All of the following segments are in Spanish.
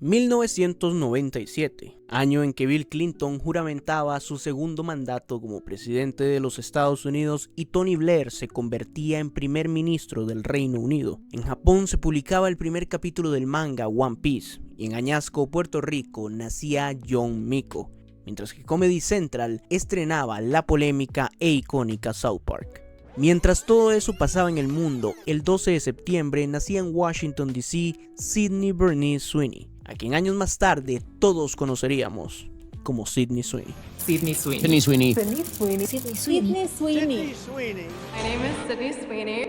1997, año en que Bill Clinton juramentaba su segundo mandato como presidente de los Estados Unidos y Tony Blair se convertía en primer ministro del Reino Unido. En Japón se publicaba el primer capítulo del manga One Piece y en Añasco, Puerto Rico, nacía John Miko, mientras que Comedy Central estrenaba la polémica e icónica South Park. Mientras todo eso pasaba en el mundo, el 12 de septiembre nacía en Washington D.C. Sydney Bernice Sweeney, a quien años más tarde todos conoceríamos como Sydney Sweeney. Sydney Sweeney. Sydney Sweeney. Sydney Sweeney. Sydney Sweeney. Sydney Sweeney. My name is Sydney Sweeney.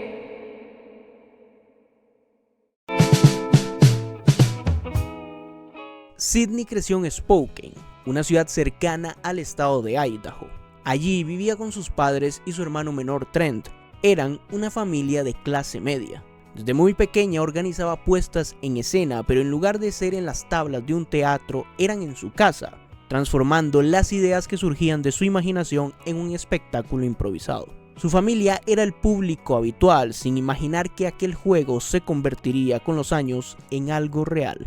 Sydney creció en Spokane, una ciudad cercana al estado de Idaho. Allí vivía con sus padres y su hermano menor Trent. Eran una familia de clase media. Desde muy pequeña organizaba puestas en escena, pero en lugar de ser en las tablas de un teatro, eran en su casa, transformando las ideas que surgían de su imaginación en un espectáculo improvisado. Su familia era el público habitual, sin imaginar que aquel juego se convertiría con los años en algo real.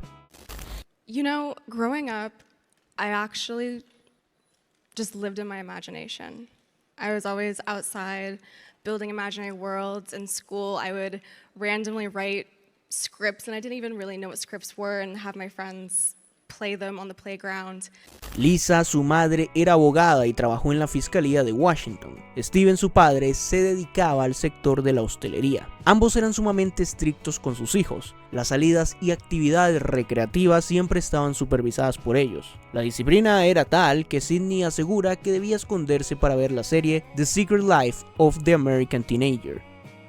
You know, growing up, I actually just lived in my imagination. I was always outside building imaginary worlds. In school, I would randomly write scripts, and I didn't even really know what scripts were, and have my friends play them on the playground. Lisa, su madre, era abogada y trabajó en la Fiscalía de Washington. Steven, su padre, se dedicaba al sector de la hostelería. Ambos eran sumamente estrictos con sus hijos. Las salidas y actividades recreativas siempre estaban supervisadas por ellos. La disciplina era tal que Sydney asegura que debía esconderse para ver la serie The Secret Life of the American Teenager.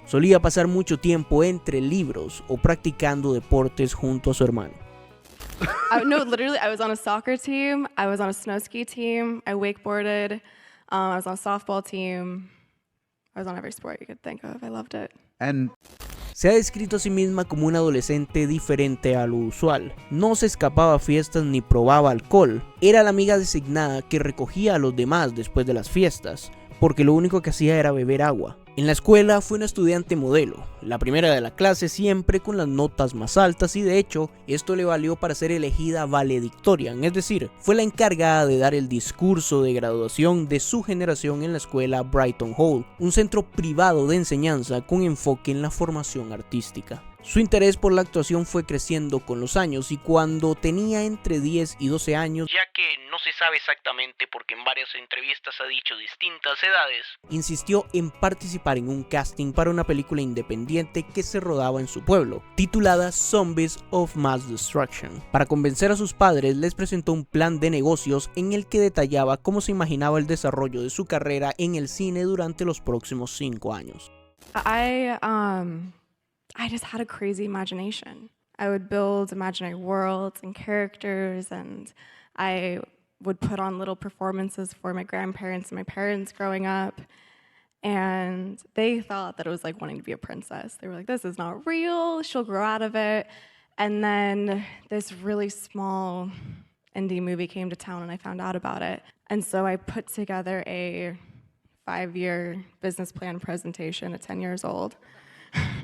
Solía pasar mucho tiempo entre libros o practicando deportes junto a su hermano. No, literally, I was on a soccer team, I was on a snow ski team, I wakeboarded, I was on a softball team, I was on every sport you could think of. I loved it. Se ha descrito a sí misma como una adolescente diferente a lo usual. No se escapaba a fiestas ni probaba alcohol. Era la amiga designada que recogía a los demás después de las fiestas, porque lo único que hacía era beber agua. En la escuela fue una estudiante modelo, la primera de la clase siempre con las notas más altas y de hecho esto le valió para ser elegida valedictorian, es decir, fue la encargada de dar el discurso de graduación de su generación en la escuela Brighton Hall, un centro privado de enseñanza con enfoque en la formación artística. Su interés por la actuación fue creciendo con los años y cuando tenía entre 10 y 12 años, ya que no se sabe exactamente porque en varias entrevistas ha dicho distintas edades, insistió en participar en un casting para una película independiente que se rodaba en su pueblo, titulada Zombies of Mass Destruction. Para convencer a sus padres les presentó un plan de negocios en el que detallaba cómo se imaginaba el desarrollo de su carrera en el cine durante los próximos 5 años. I just had a crazy imagination. I would build imaginary worlds and characters, and I would put on little performances for my grandparents and my parents growing up. And they thought that it was like wanting to be a princess. They were like, this is not real, she'll grow out of it. And then this really small indie movie came to town and I found out about it. And so I put together a 5-year business plan presentation at 10 years old.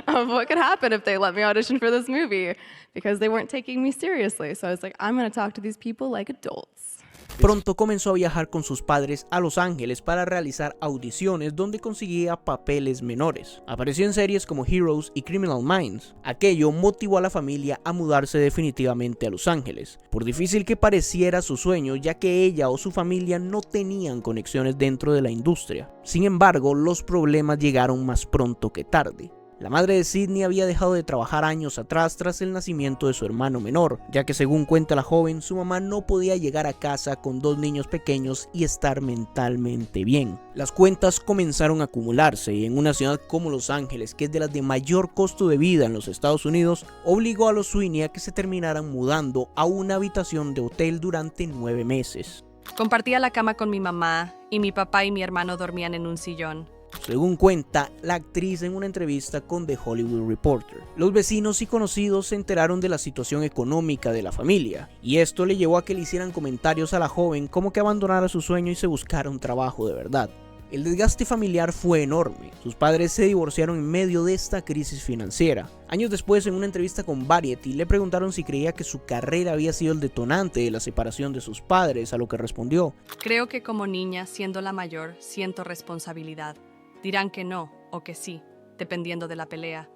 Of what could happen if they let me audition for this movie, because they weren't taking me seriously. So I was like, I'm going to talk to these people like adults. Pronto comenzó a viajar con sus padres a Los Ángeles para realizar audiciones donde conseguía papeles menores. Apareció en series como Heroes y Criminal Minds. Aquello motivó a la familia a mudarse definitivamente a Los Ángeles, por difícil que pareciera su sueño, ya que ella o su familia no tenían conexiones dentro de la industria. Sin embargo, los problemas llegaron más pronto que tarde. La madre de Sydney había dejado de trabajar años atrás tras el nacimiento de su hermano menor, ya que según cuenta la joven, su mamá no podía llegar a casa con 2 niños pequeños y estar mentalmente bien. Las cuentas comenzaron a acumularse y en una ciudad como Los Ángeles, que es de las de mayor costo de vida en los Estados Unidos, obligó a los Sweeney a que se terminaran mudando a una habitación de hotel durante 9 meses. Compartía la cama con mi mamá y mi papá y mi hermano dormían en un sillón. Según cuenta la actriz en una entrevista con The Hollywood Reporter, los vecinos y conocidos se enteraron de la situación económica de la familia, y esto le llevó a que le hicieran comentarios a la joven como que abandonara su sueño y se buscara un trabajo de verdad. El desgaste familiar fue enorme. Sus padres se divorciaron en medio de esta crisis financiera. Años después, en una entrevista con Variety, le preguntaron si creía que su carrera había sido el detonante de la separación de sus padres, a lo que respondió: Creo que como niña, siendo la mayor, siento responsabilidad. Dirán que no o que sí, dependiendo de la pelea.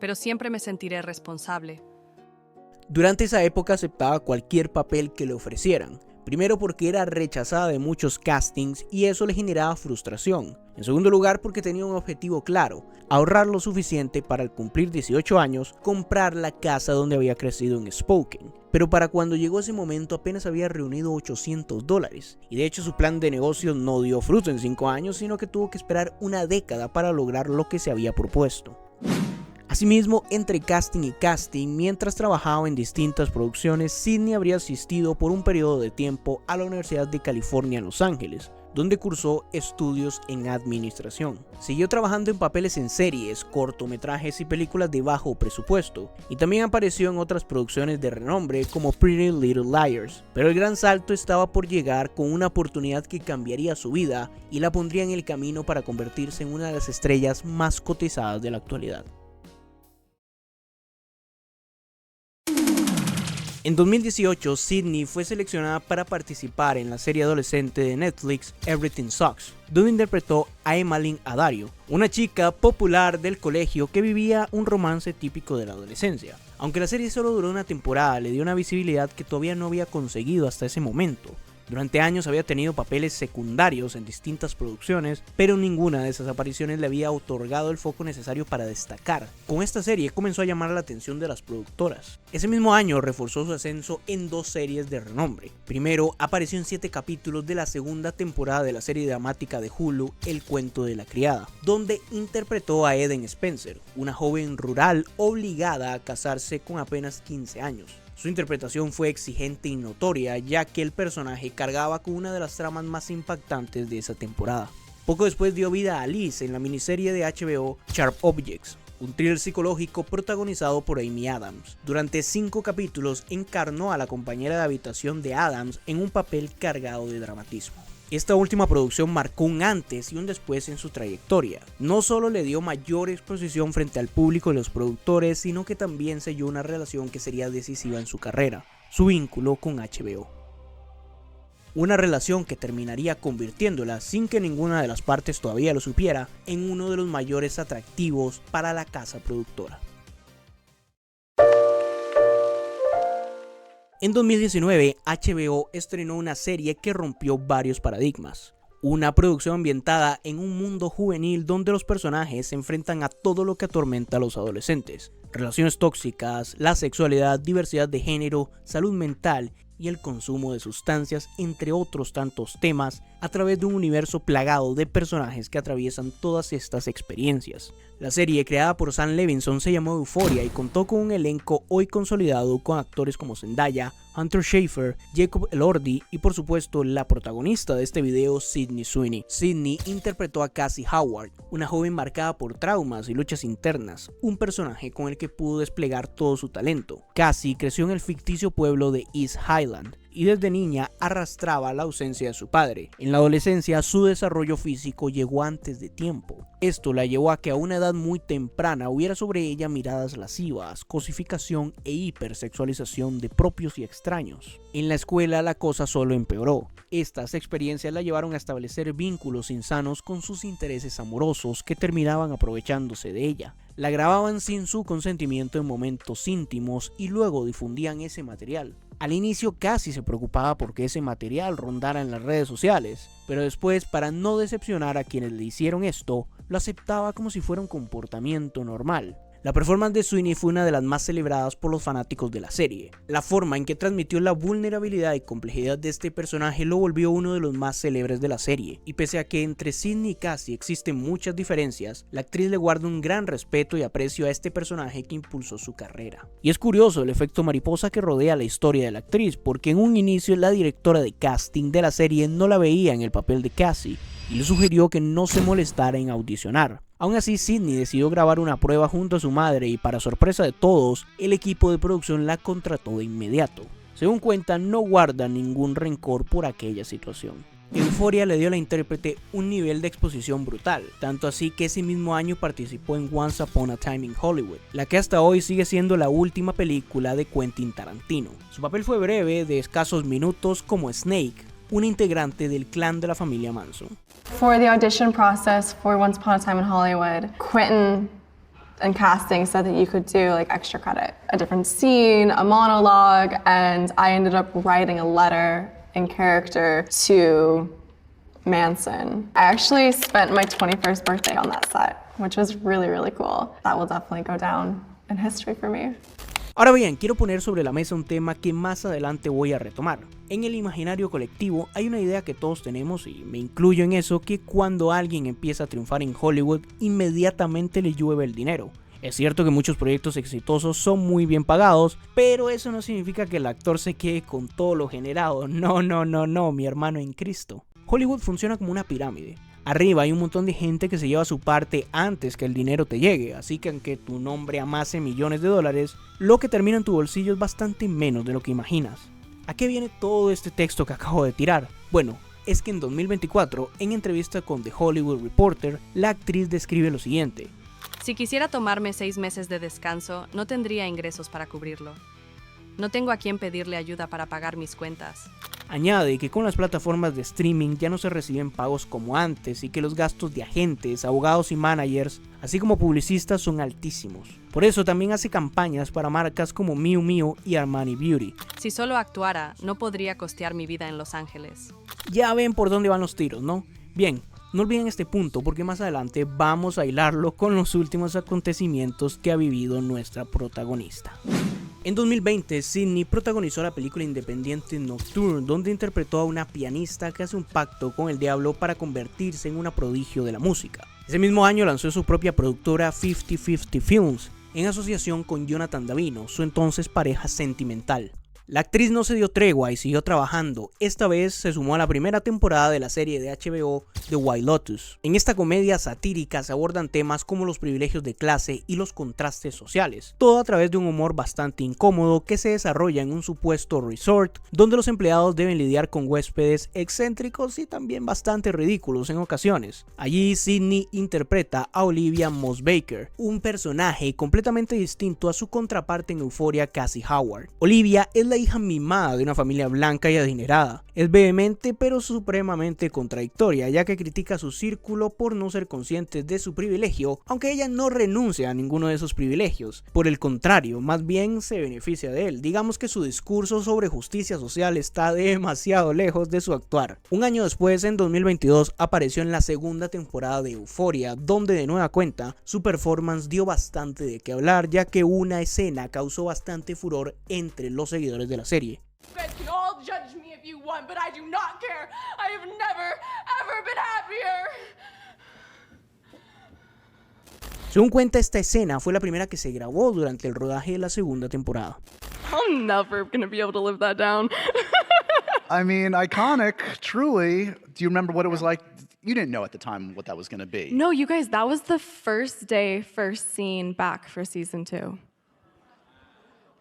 Pero siempre me sentiré responsable. Durante esa época aceptaba cualquier papel que le ofrecieran. Primero porque era rechazada de muchos castings y eso le generaba frustración. En segundo lugar porque tenía un objetivo claro: ahorrar lo suficiente para al cumplir 18 años comprar la casa donde había crecido en Spokane. Pero para cuando llegó ese momento apenas había reunido $800 y de hecho su plan de negocio no dio fruto en 5 años, sino que tuvo que esperar una década para lograr lo que se había propuesto. Asimismo, entre casting y casting, mientras trabajaba en distintas producciones, Sidney habría asistido por un periodo de tiempo a la Universidad de California en Los Ángeles, donde cursó estudios en administración. Siguió trabajando en papeles en series, cortometrajes y películas de bajo presupuesto, y también apareció en otras producciones de renombre como Pretty Little Liars. Pero el gran salto estaba por llegar con una oportunidad que cambiaría su vida y la pondría en el camino para convertirse en una de las estrellas más cotizadas de la actualidad. En 2018, Sidney fue seleccionada para participar en la serie adolescente de Netflix Everything Sucks, donde interpretó a Emmeline Adario, una chica popular del colegio que vivía un romance típico de la adolescencia. Aunque la serie solo duró una temporada, le dio una visibilidad que todavía no había conseguido hasta ese momento. Durante años había tenido papeles secundarios en distintas producciones, pero ninguna de esas apariciones le había otorgado el foco necesario para destacar. Con esta serie comenzó a llamar la atención de las productoras. Ese mismo año reforzó su ascenso en 2 series de renombre. Primero, apareció en 7 capítulos de la segunda temporada de la serie dramática de Hulu, El cuento de la criada, donde interpretó a Eden Spencer, una joven rural obligada a casarse con apenas 15 años. Su interpretación fue exigente y notoria, ya que el personaje cargaba con una de las tramas más impactantes de esa temporada. Poco después dio vida a Liz en la miniserie de HBO Sharp Objects, un thriller psicológico protagonizado por Amy Adams. Durante 5 capítulos encarnó a la compañera de habitación de Adams en un papel cargado de dramatismo. Esta última producción marcó un antes y un después en su trayectoria. No solo le dio mayor exposición frente al público y los productores, sino que también selló una relación que sería decisiva en su carrera: su vínculo con HBO. Una relación que terminaría convirtiéndola, sin que ninguna de las partes todavía lo supiera, en uno de los mayores atractivos para la casa productora. En 2019, HBO estrenó una serie que rompió varios paradigmas. Una producción ambientada en un mundo juvenil donde los personajes se enfrentan a todo lo que atormenta a los adolescentes: relaciones tóxicas, la sexualidad, diversidad de género, salud mental y el consumo de sustancias, entre otros tantos temas, a través de un universo plagado de personajes que atraviesan todas estas experiencias. La serie, creada por Sam Levinson, se llamó Euphoria y contó con un elenco hoy consolidado con actores como Zendaya, Hunter Schafer, Jacob Elordi y por supuesto la protagonista de este video, Sydney Sweeney. Sydney interpretó a Cassie Howard, una joven marcada por traumas y luchas internas, un personaje con el que pudo desplegar todo su talento. Cassie creció en el ficticio pueblo de East Highland y desde niña arrastraba la ausencia de su padre. En la adolescencia su desarrollo físico llegó antes de tiempo. Esto la llevó a que a una edad muy temprana hubiera sobre ella miradas lascivas, cosificación e hipersexualización de propios y extraños. En la escuela la cosa solo empeoró. Estas experiencias la llevaron a establecer vínculos insanos con sus intereses amorosos que terminaban aprovechándose de ella. La grababan sin su consentimiento en momentos íntimos y luego difundían ese material. Al inicio casi se preocupaba porque ese material rondara en las redes sociales, pero después, para no decepcionar a quienes le hicieron esto, lo aceptaba como si fuera un comportamiento normal. La performance de Sweeney fue una de las más celebradas por los fanáticos de la serie. La forma en que transmitió la vulnerabilidad y complejidad de este personaje lo volvió uno de los más célebres de la serie, y pese a que entre Sydney y Cassie existen muchas diferencias, la actriz le guarda un gran respeto y aprecio a este personaje que impulsó su carrera. Y es curioso el efecto mariposa que rodea la historia de la actriz, porque en un inicio la directora de casting de la serie no la veía en el papel de Cassie y le sugirió que no se molestara en audicionar. Aún así, Sydney decidió grabar una prueba junto a su madre y, para sorpresa de todos, el equipo de producción la contrató de inmediato. Según cuenta, no guarda ningún rencor por aquella situación. Euphoria le dio a la intérprete un nivel de exposición brutal, tanto así que ese mismo año participó en Once Upon a Time in Hollywood, la que hasta hoy sigue siendo la última película de Quentin Tarantino. Su papel fue breve, de escasos minutos, como Snake, una integrante del clan de la familia Manson. For the audition process for Once Upon a Time in Hollywood, Quentin and casting said that you could do like extra credit, a different scene, a monologue, and I ended up writing a letter in character to Manson. I actually spent my 21st birthday on that set, which was really, really cool. That will definitely go down in history for me. Ahora bien, quiero poner sobre la mesa un tema que más adelante voy a retomar. En el imaginario colectivo hay una idea que todos tenemos, y me incluyo en eso, que cuando alguien empieza a triunfar en Hollywood, inmediatamente le llueve el dinero. Es cierto que muchos proyectos exitosos son muy bien pagados, pero eso no significa que el actor se quede con todo lo generado. No, mi hermano en Cristo. Hollywood funciona como una pirámide. Arriba hay un montón de gente que se lleva su parte antes que el dinero te llegue, así que aunque tu nombre amase millones de dólares, lo que termina en tu bolsillo es bastante menos de lo que imaginas. ¿A qué viene todo este texto que acabo de tirar? Bueno, es que en 2024, en entrevista con The Hollywood Reporter, la actriz describe lo siguiente. Si quisiera tomarme 6 meses de descanso, no tendría ingresos para cubrirlo. No tengo a quien pedirle ayuda para pagar mis cuentas. Añade que con las plataformas de streaming ya no se reciben pagos como antes y que los gastos de agentes, abogados y managers, así como publicistas, son altísimos. Por eso también hace campañas para marcas como Miu Miu y Armani Beauty. Si solo actuara, no podría costear mi vida en Los Ángeles. Ya ven por dónde van los tiros, ¿no? Bien, no olviden este punto porque más adelante vamos a hilarlo con los últimos acontecimientos que ha vivido nuestra protagonista. En 2020, Sydney protagonizó la película independiente Nocturne, donde interpretó a una pianista que hace un pacto con el diablo para convertirse en una prodigio de la música. Ese mismo año lanzó su propia productora 50-50 Films, en asociación con Jonathan Davino, su entonces pareja sentimental. La actriz no se dio tregua y siguió trabajando. Esta vez se sumó a la primera temporada de la serie de HBO The White Lotus. En esta comedia satírica se abordan temas como los privilegios de clase y los contrastes sociales, todo a través de un humor bastante incómodo que se desarrolla en un supuesto resort donde los empleados deben lidiar con huéspedes excéntricos y también bastante ridículos en ocasiones. Allí Sydney interpreta a Olivia Moss Baker, un personaje completamente distinto a su contraparte en Euphoria, Cassie Howard. Olivia es la hija mimada de una familia blanca y adinerada. Es vehemente pero supremamente contradictoria, ya que critica a su círculo por no ser conscientes de su privilegio, aunque ella no renuncia a ninguno de esos privilegios. Por el contrario, más bien se beneficia de él. Digamos que su discurso sobre justicia social está demasiado lejos de su actuar. Un año después, en 2022, apareció en la segunda temporada de Euphoria, donde de nueva cuenta su performance dio bastante de qué hablar, ya que una escena causó bastante furor entre los seguidores de la serie. Según cuenta, esta escena fue la primera que se grabó durante el rodaje de la segunda temporada. I'm never gonna be able to live that down. I mean, iconic, truly. Do you remember what it was like? You didn't know at the time what that was going to be. No, you guys, that was the first day, first scene back for season 2.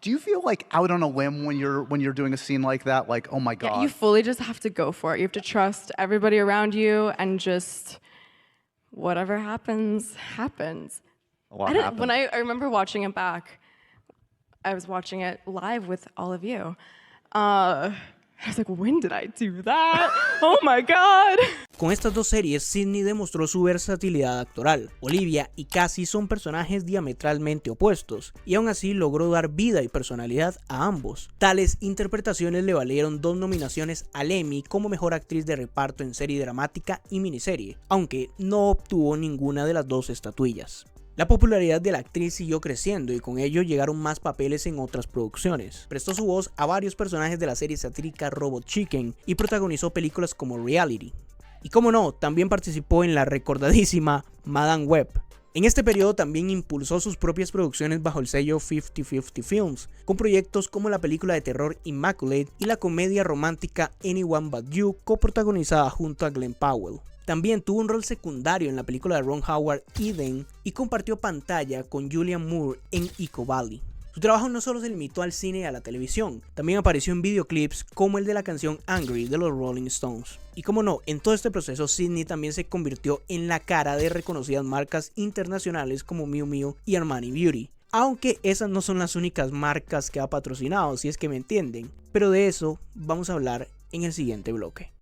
Do you feel like out on a limb when you're doing a scene like that? Like, oh my God. Yeah, you fully just have to go for it. You have to trust everybody around you and just whatever happens, happens. When I remember watching it back, I was watching it live with all of you. I was like, when did I do that? Oh my God. Con estas dos series, Sydney demostró su versatilidad actoral. Olivia y Cassie son personajes diametralmente opuestos, y aún así logró dar vida y personalidad a ambos. Tales interpretaciones le valieron 2 nominaciones al Emmy como mejor actriz de reparto en serie dramática y miniserie, aunque no obtuvo ninguna de las 2 estatuillas. La popularidad de la actriz siguió creciendo y con ello llegaron más papeles en otras producciones. Prestó su voz a varios personajes de la serie satírica Robot Chicken y protagonizó películas como Reality. Y como no, también participó en la recordadísima Madame Web. En este periodo también impulsó sus propias producciones bajo el sello 50-50 Films, con proyectos como la película de terror Immaculate y la comedia romántica Anyone But You, coprotagonizada junto a Glenn Powell. También tuvo un rol secundario en la película de Ron Howard Eden y compartió pantalla con Julianne Moore en Echo Valley. Su trabajo no solo se limitó al cine y a la televisión, también apareció en videoclips como el de la canción Angry de los Rolling Stones. Y como no, en todo este proceso Sydney también se convirtió en la cara de reconocidas marcas internacionales como Miu Miu y Armani Beauty. Aunque esas no son las únicas marcas que ha patrocinado, si es que me entienden, pero de eso vamos a hablar en el siguiente bloque.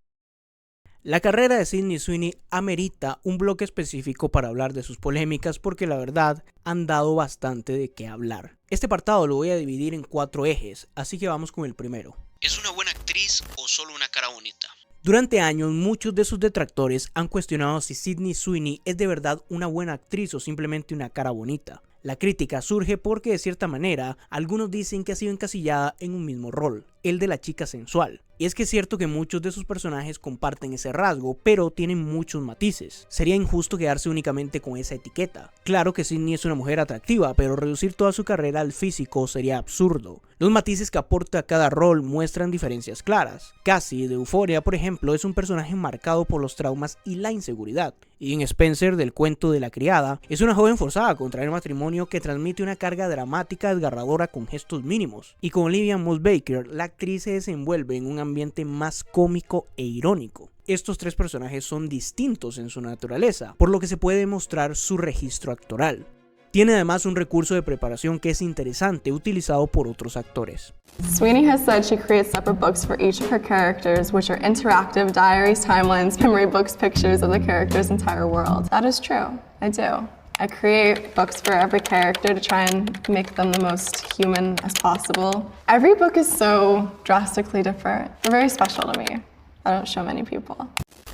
La carrera de Sydney Sweeney amerita un bloque específico para hablar de sus polémicas porque la verdad han dado bastante de qué hablar. Este apartado lo voy a dividir en 4 ejes, así que vamos con el primero. ¿Es una buena actriz o solo una cara bonita? Durante años, muchos de sus detractores han cuestionado si Sydney Sweeney es de verdad una buena actriz o simplemente una cara bonita. La crítica surge porque de cierta manera, algunos dicen que ha sido encasillada en un mismo rol, el de la chica sensual. Y es que es cierto que muchos de sus personajes comparten ese rasgo, pero tienen muchos matices. Sería injusto quedarse únicamente con esa etiqueta. Claro que Sydney es una mujer atractiva, pero reducir toda su carrera al físico sería absurdo. Los matices que aporta cada rol muestran diferencias claras. Cassie de Euphoria, por ejemplo, es un personaje marcado por los traumas y la inseguridad. Y en Spencer, del cuento de la criada, es una joven forzada a contraer matrimonio que transmite una carga dramática desgarradora con gestos mínimos. Y con Olivia Moss Baker, la actriz se desenvuelve en un ambiente más cómico e irónico. Estos 3 personajes son distintos en su naturaleza, por lo que se puede demostrar su registro actoral. Tiene además un recurso de preparación que es interesante utilizado por otros actores. Sweeney has said she creates separate books for each of her characters, which are interactive diaries, timelines, memory books, pictures of the character's entire world. That is true. I do. I create books for every character to try and make them the most human as possible. Every book is so drastically different. They're very special to me. I don't show many people.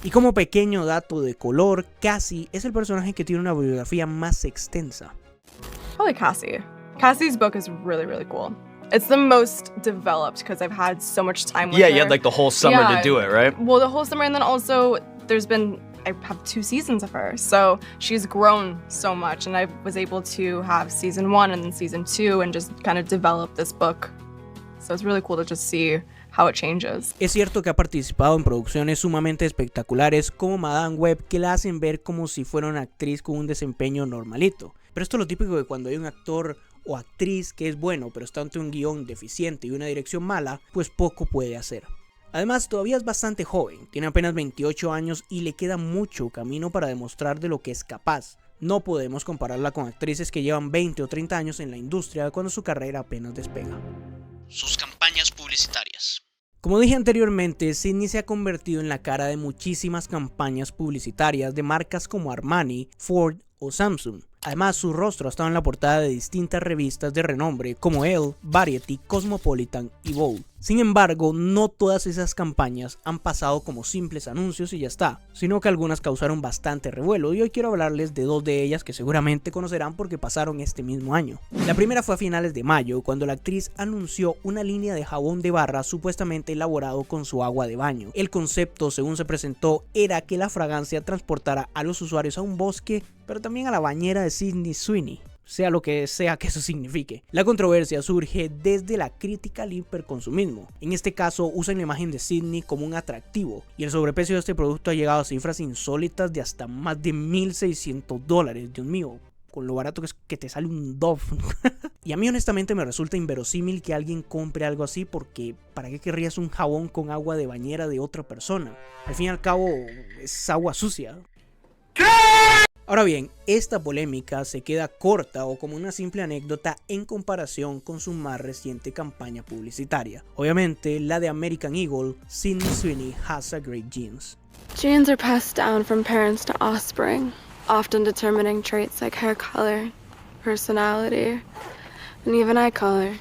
Y como pequeño dato de color, Cassie es el personaje que tiene una biografía más extensa. Probably Cassie. Cassie's book is really, really cool. It's the most developed because I've had so much time with her. Yeah, you had like the whole summer to do it, right? Well, the whole summer, and then also I have 2 seasons of her. So she's grown so much, and I was able to have season 1 and then season 2 and just kind of develop this book. So it's really cool to just see how it changes. Es cierto que ha participado en producciones sumamente espectaculares como Madame Web, que la hacen ver como si fuera una actriz con un desempeño normalito. Pero esto es lo típico de cuando hay un actor o actriz que es bueno, pero está ante un guión deficiente y una dirección mala, pues poco puede hacer. Además, todavía es bastante joven, tiene apenas 28 años y le queda mucho camino para demostrar de lo que es capaz. No podemos compararla con actrices que llevan 20 o 30 años en la industria cuando su carrera apenas despega. Sus campañas publicitarias. Como dije anteriormente, Sydney se ha convertido en la cara de muchísimas campañas publicitarias de marcas como Armani, Ford o Samsung. Además, su rostro ha estado en la portada de distintas revistas de renombre como Elle, Variety, Cosmopolitan y Vogue. Sin embargo, no todas esas campañas han pasado como simples anuncios y ya está, sino que algunas causaron bastante revuelo y hoy quiero hablarles de 2 de ellas que seguramente conocerán porque pasaron este mismo año. La primera fue a finales de mayo, cuando la actriz anunció una línea de jabón de barra supuestamente elaborado con su agua de baño. El concepto, según se presentó, era que la fragancia transportara a los usuarios a un bosque, pero también a la bañera de Sydney Sweeney, sea lo que sea que eso signifique. La controversia surge desde la crítica al hiperconsumismo. En este caso usan la imagen de Sydney como un atractivo y el sobreprecio de este producto ha llegado a cifras insólitas de hasta más de $1,600. Dios mío, con lo barato que es que te sale un Dove. Y a mí honestamente me resulta inverosímil que alguien compre algo así porque ¿para qué querrías un jabón con agua de bañera de otra persona? Al fin y al cabo es agua sucia. ¿Qué? Ahora bien, esta polémica se queda corta o como una simple anécdota en comparación con su más reciente campaña publicitaria. Obviamente, la de American Eagle, Sydney Sweeney has a great genes. Genes are passed down from parents to offspring, often determining traits like hair color, personality, and even eye color.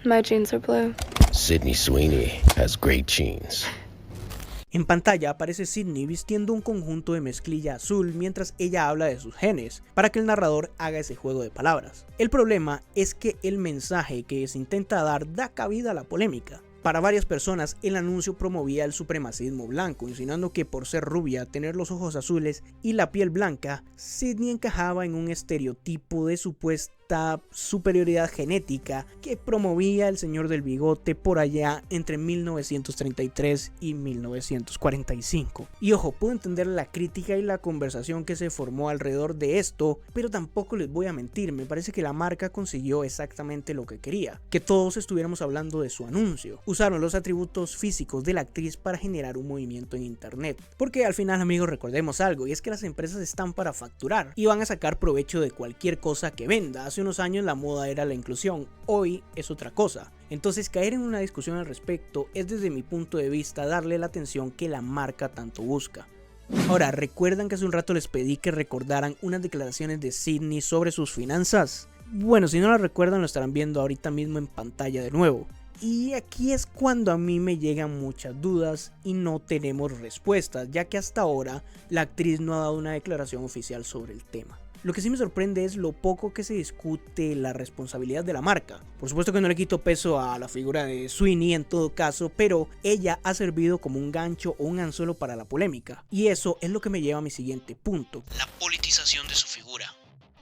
My genes are blue. Sydney Sweeney has great genes. En pantalla aparece Sydney vistiendo un conjunto de mezclilla azul mientras ella habla de sus genes, para que el narrador haga ese juego de palabras. El problema es que el mensaje que se intenta dar da cabida a la polémica. Para varias personas el anuncio promovía el supremacismo blanco, insinuando que por ser rubia, tener los ojos azules y la piel blanca, Sydney encajaba en un estereotipo de supuesta esta superioridad genética que promovía el señor del bigote por allá entre 1933 y 1945. Y ojo, puedo entender la crítica y la conversación que se formó alrededor de esto, pero tampoco les voy a mentir, me parece que la marca consiguió exactamente lo que quería, que todos estuviéramos hablando de su anuncio. Usaron los atributos físicos de la actriz para generar un movimiento en internet, porque al final, amigos, recordemos algo, y es que las empresas están para facturar y van a sacar provecho de cualquier cosa que venda. Hace unos años la moda era la inclusión, hoy es otra cosa. Entonces caer en una discusión al respecto es, desde mi punto de vista, darle la atención que la marca tanto busca. Ahora, ¿recuerdan que hace un rato les pedí que recordaran unas declaraciones de Sydney sobre sus finanzas? Bueno, si no las recuerdan lo estarán viendo ahorita mismo en pantalla de nuevo. Y aquí es cuando a mí me llegan muchas dudas y no tenemos respuestas, ya que hasta ahora la actriz no ha dado una declaración oficial sobre el tema. Lo que sí me sorprende es lo poco que se discute la responsabilidad de la marca. Por supuesto que no le quito peso a la figura de Sweeney en todo caso, pero ella ha servido como un gancho o un anzuelo para la polémica. Y eso es lo que me lleva a mi siguiente punto: la politización de su figura.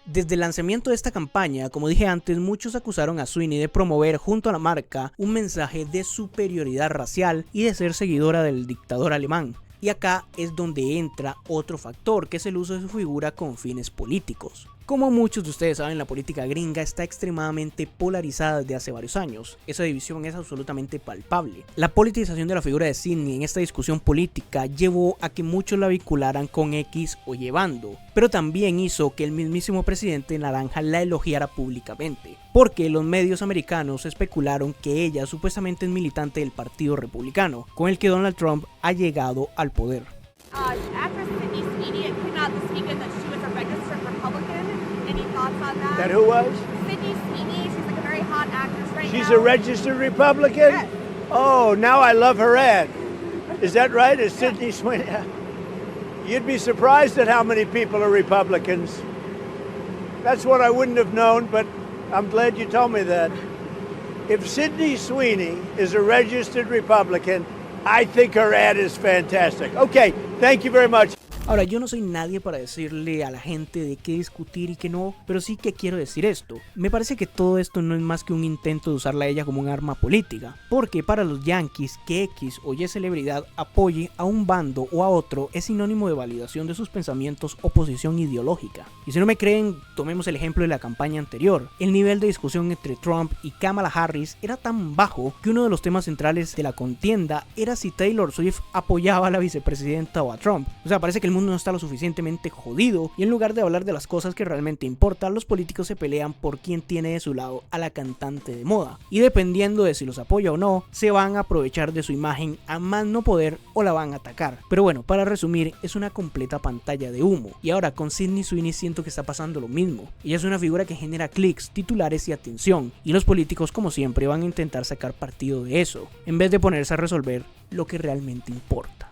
Desde el lanzamiento de esta campaña, como dije antes, muchos acusaron a Sweeney de promover junto a la marca un mensaje de superioridad racial y de ser seguidora del dictador alemán. Y acá es donde entra otro factor, que es el uso de su figura con fines políticos. Como muchos de ustedes saben, la política gringa está extremadamente polarizada desde hace varios años. Esa división es absolutamente palpable. La politización de la figura de Sydney en esta discusión política llevó a que muchos la vincularan con X o Y bando, pero también hizo que el mismísimo presidente naranja la elogiara públicamente, porque los medios americanos especularon que ella supuestamente es militante del Partido Republicano, con el que Donald Trump ha llegado al poder. That who was? Sydney Sweeney. She's like a very hot actress right now. She's a registered Republican? Yes. Oh, now I love her ad. Is that right? Is Sydney Sweeney? You'd be surprised at how many people are Republicans. That's what I wouldn't have known, but I'm glad you told me that. If Sydney Sweeney is a registered Republican, I think her ad is fantastic. Okay, thank you very much. Ahora, yo no soy nadie para decirle a la gente de qué discutir y qué no, pero sí que quiero decir esto. Me parece que todo esto no es más que un intento de usarla a ella como un arma política, porque para los yankees que X o Y celebridad apoye a un bando o a otro es sinónimo de validación de sus pensamientos o posición ideológica. Y si no me creen, tomemos el ejemplo de la campaña anterior. El nivel de discusión entre Trump y Kamala Harris era tan bajo que uno de los temas centrales de la contienda era si Taylor Swift apoyaba a la vicepresidenta o a Trump. O sea, parece que el mundo no está lo suficientemente jodido y en lugar de hablar de las cosas que realmente importan, los políticos se pelean por quién tiene de su lado a la cantante de moda, y dependiendo de si los apoya o no, se van a aprovechar de su imagen a más no poder o la van a atacar. Pero bueno, para resumir, es una completa pantalla de humo. Y ahora con Sydney Sweeney siento que está pasando lo mismo. Ella es una figura que genera clics, titulares y atención, y los políticos, como siempre, van a intentar sacar partido de eso, en vez de ponerse a resolver lo que realmente importa: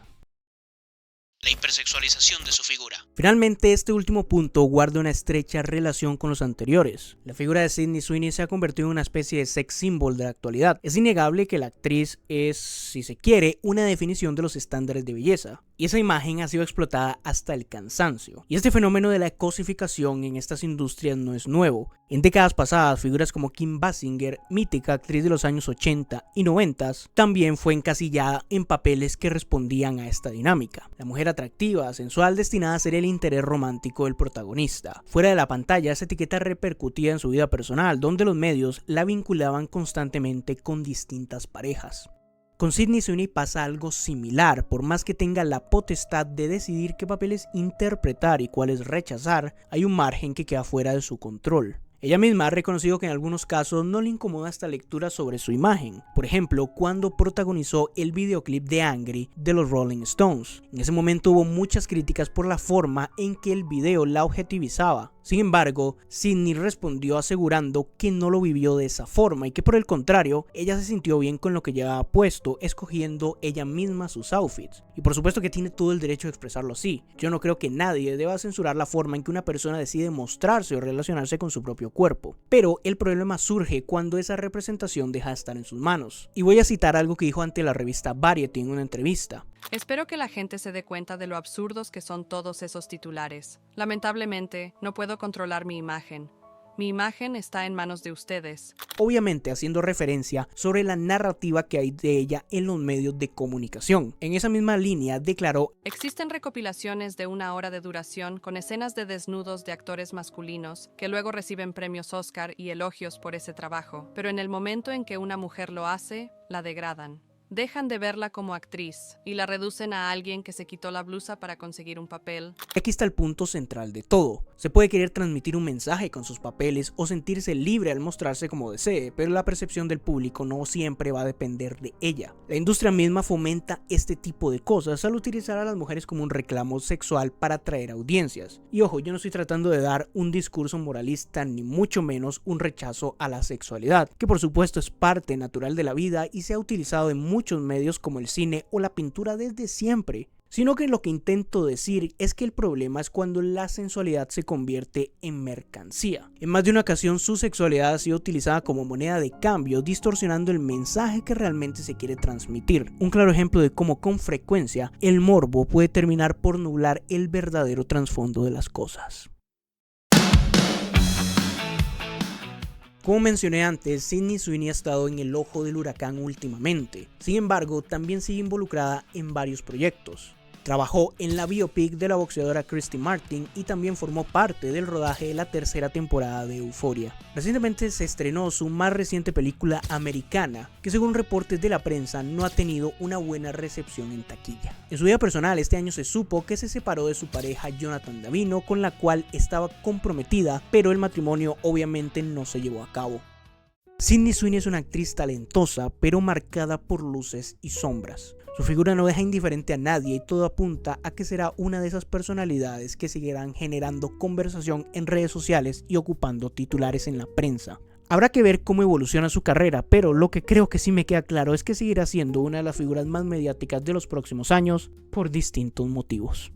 la hipersexualización de su figura. Finalmente, este último punto guarda una estrecha relación con los anteriores. La figura de Sydney Sweeney se ha convertido en una especie de sex symbol de la actualidad. Es innegable que la actriz es, si se quiere, una definición de los estándares de belleza, y esa imagen ha sido explotada hasta el cansancio. Y este fenómeno de la cosificación en estas industrias no es nuevo. En décadas pasadas, figuras como Kim Basinger, mítica actriz de los años 80 y 90, también fue encasillada en papeles que respondían a esta dinámica. La mujer atractiva, sensual, destinada a ser el interés romántico del protagonista. Fuera de la pantalla, esa etiqueta repercutía en su vida personal, donde los medios la vinculaban constantemente con distintas parejas. Con Sydney Sweeney pasa algo similar. Por más que tenga la potestad de decidir qué papeles interpretar y cuáles rechazar, hay un margen que queda fuera de su control. Ella misma ha reconocido que en algunos casos no le incomoda esta lectura sobre su imagen. Por ejemplo, cuando protagonizó el videoclip de Angry de los Rolling Stones. En ese momento hubo muchas críticas por la forma en que el video la objetivizaba. Sin embargo, Sydney respondió asegurando que no lo vivió de esa forma y que por el contrario, ella se sintió bien con lo que llevaba puesto, escogiendo ella misma sus outfits. Y por supuesto que tiene todo el derecho de expresarlo así. Yo no creo que nadie deba censurar la forma en que una persona decide mostrarse o relacionarse con su propio cuerpo. Pero el problema surge cuando esa representación deja de estar en sus manos. Y voy a citar algo que dijo ante la revista Variety en una entrevista. Espero que la gente se dé cuenta de lo absurdos que son todos esos titulares. Lamentablemente, no puedo controlar mi imagen. Mi imagen está en manos de ustedes. Obviamente haciendo referencia sobre la narrativa que hay de ella en los medios de comunicación. En esa misma línea declaró: existen recopilaciones de 1 hora de duración con escenas de desnudos de actores masculinos que luego reciben premios Oscar y elogios por ese trabajo, pero en el momento en que una mujer lo hace, la degradan. Dejan de verla como actriz y la reducen a alguien que se quitó la blusa para conseguir un papel. Aquí está el punto central de todo. Se puede querer transmitir un mensaje con sus papeles o sentirse libre al mostrarse como desee, pero la percepción del público no siempre va a depender de ella. La industria misma fomenta este tipo de cosas al utilizar a las mujeres como un reclamo sexual para atraer audiencias. Y ojo, yo no estoy tratando de dar un discurso moralista ni mucho menos un rechazo a la sexualidad, que por supuesto es parte natural de la vida y se ha utilizado en muchos medios como el cine o la pintura desde siempre, sino que lo que intento decir es que el problema es cuando la sensualidad se convierte en mercancía. En más de una ocasión su sexualidad ha sido utilizada como moneda de cambio, distorsionando el mensaje que realmente se quiere transmitir. Un claro ejemplo de cómo con frecuencia el morbo puede terminar por nublar el verdadero trasfondo de las cosas. Como mencioné antes, Sydney Sweeney ha estado en el ojo del huracán últimamente. Sin embargo, también sigue involucrada en varios proyectos. Trabajó en la biopic de la boxeadora Christy Martin y también formó parte del rodaje de la 3ª temporada de Euphoria. Recientemente se estrenó su más reciente película americana, que según reportes de la prensa no ha tenido una buena recepción en taquilla. En su vida personal, este año se supo que se separó de su pareja Jonathan Davino, con la cual estaba comprometida, pero el matrimonio obviamente no se llevó a cabo. Sydney Sweeney es una actriz talentosa, pero marcada por luces y sombras. Su figura no deja indiferente a nadie y todo apunta a que será una de esas personalidades que seguirán generando conversación en redes sociales y ocupando titulares en la prensa. Habrá que ver cómo evoluciona su carrera, pero lo que creo que sí me queda claro es que seguirá siendo una de las figuras más mediáticas de los próximos años por distintos motivos.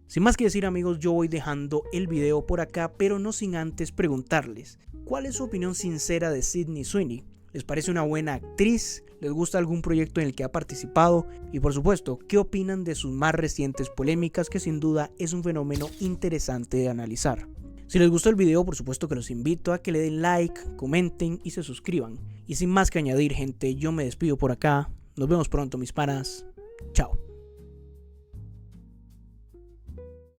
Sin más que decir, amigos, yo voy dejando el video por acá, pero no sin antes preguntarles: ¿cuál es su opinión sincera de Sydney Sweeney? ¿Les parece una buena actriz? ¿Les gusta algún proyecto en el que ha participado? Y por supuesto, ¿qué opinan de sus más recientes polémicas, que sin duda es un fenómeno interesante de analizar? Si les gustó el video, por supuesto que los invito a que le den like, comenten y se suscriban. Y sin más que añadir, gente, yo me despido por acá. Nos vemos pronto, mis panas. Chao.